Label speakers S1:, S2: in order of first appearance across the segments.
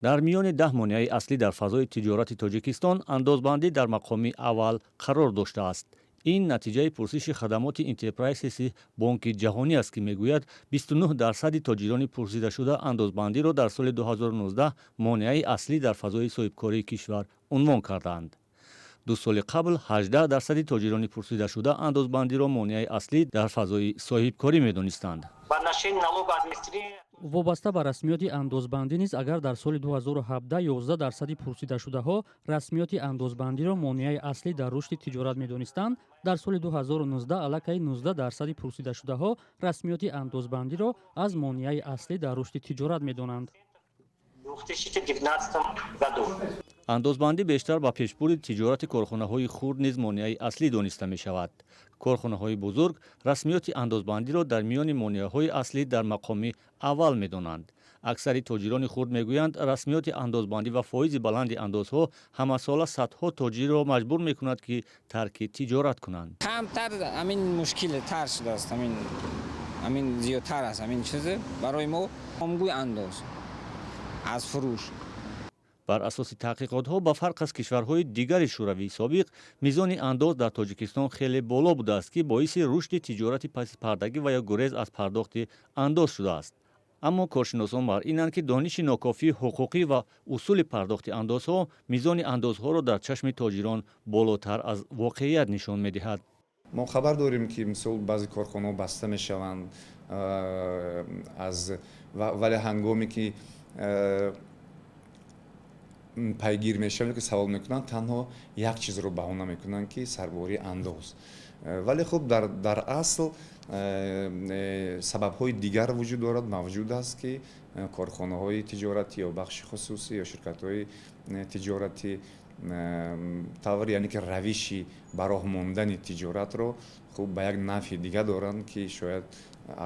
S1: дар миёни 10 монеаи аслӣ дар фазои тиҷорати Тоҷикистон андозбандӣ дар мақоми аввал қарор доштааст. ин натиҷаи пурсиши хадамоти Enterprises-и Бонки ҷаҳонӣ аст, ки мегӯяд 29% тоҷирони пурсидашуда андозбандиро дар соли 2019 монеаи аслӣ дар фазои соҳибкории кишвар унвон кардаанд. 2 соли қабл 18% тоҷирони пурсидашуда андозбандиро монеаи аслӣ дар фазои соҳибкорӣ медонистанд.
S2: вобаста ба расмиёти андозбандӣ низ агар дар соли 2017 11% пурсидашудаҳо расмиёти андозбандиро монеаи аслӣ дар рушди тиҷорат медонистанд, дар соли 2019 аллакай 19% пурсидашудаҳо расмиёти андозбандиро аз монеаи аслӣ дар рушди тиҷорат медонанд.
S1: андозбандӣ бештар ба пешбурди тиҷорати корхонаҳои хурд низ монеаи аслӣ дониста мешавад. корхонаҳои бузург расмиёти андозбандиро дар миёни монеаҳои аслӣ дар мақоми аввал медонанд. аксари тоҷирони хурд мегӯянд, расмиёти андозбандӣ ва фоизи баланди андозҳо ҳамасола садҳо тоҷирро маҷбур мекунад, ки тарки тиҷорат кунанд.
S3: камтар амин мушкили тар шудааст, амин зиёдтар аст амин чизе барои мо омгӯи андоз аз фурӯш.
S1: бар асоси таҳқиқотҳо, ба фарқ аз кишварҳои дигари шӯравии собиқ, мизони андоз дар Тоҷикистон хеле боло будааст, ки боиси рушди тиҷорати пасипардагӣ ва ё гурез аз пардохти андоз шудааст. аммо коршиносон бар инанд, ки дониши нокофии ҳуқуқӣ ва усули пардохти андозҳо мизони андозҳоро дар чашми тоҷирон болотар аз воқеият нишон медиҳад.
S4: мо хабар дорем, ки мисол баъзе корхонаҳо баста мешаванд, вале ҳангоме ки пайгир мешаванд, ки савол мекунанд, танҳо як чизро баҳона мекунанд, ки сарбории андоз. вале хуб дар асл сабабҳои дигар вуҷуд дорад, мавҷуд аст, ки корхонаҳои тиҷоратӣ ё бахши хусусӣ ё ширкатҳои тиҷоратӣ тавр, яъне ки равиши ба роҳ мондани тиҷоратро хуб ба як нафъи дигар доранд, ки шояд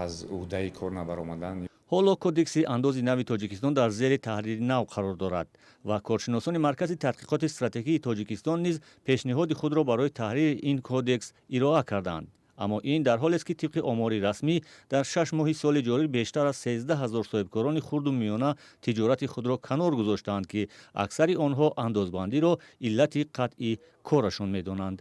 S4: аз уҳдаи кор набаромадан.
S1: ҳоло кодекси андози нави Тоҷикистон дар зери таҳрири нав қарор дорад ва коршиносони маркази тадқиқоти стратегии Тоҷикистон низ пешниҳоди худро барои таҳрири ин кодекс ироа карданд. аммо ин дар ҳолест, ки тибқи омори расмӣ дар 6 моҳи соли ҷорӣ бештар аз 13 000 соҳибкорони хурду миёна тиҷорати худро канор гузоштаанд, ки аксари онҳо андозбандиро иллати қатъи корашон медонанд.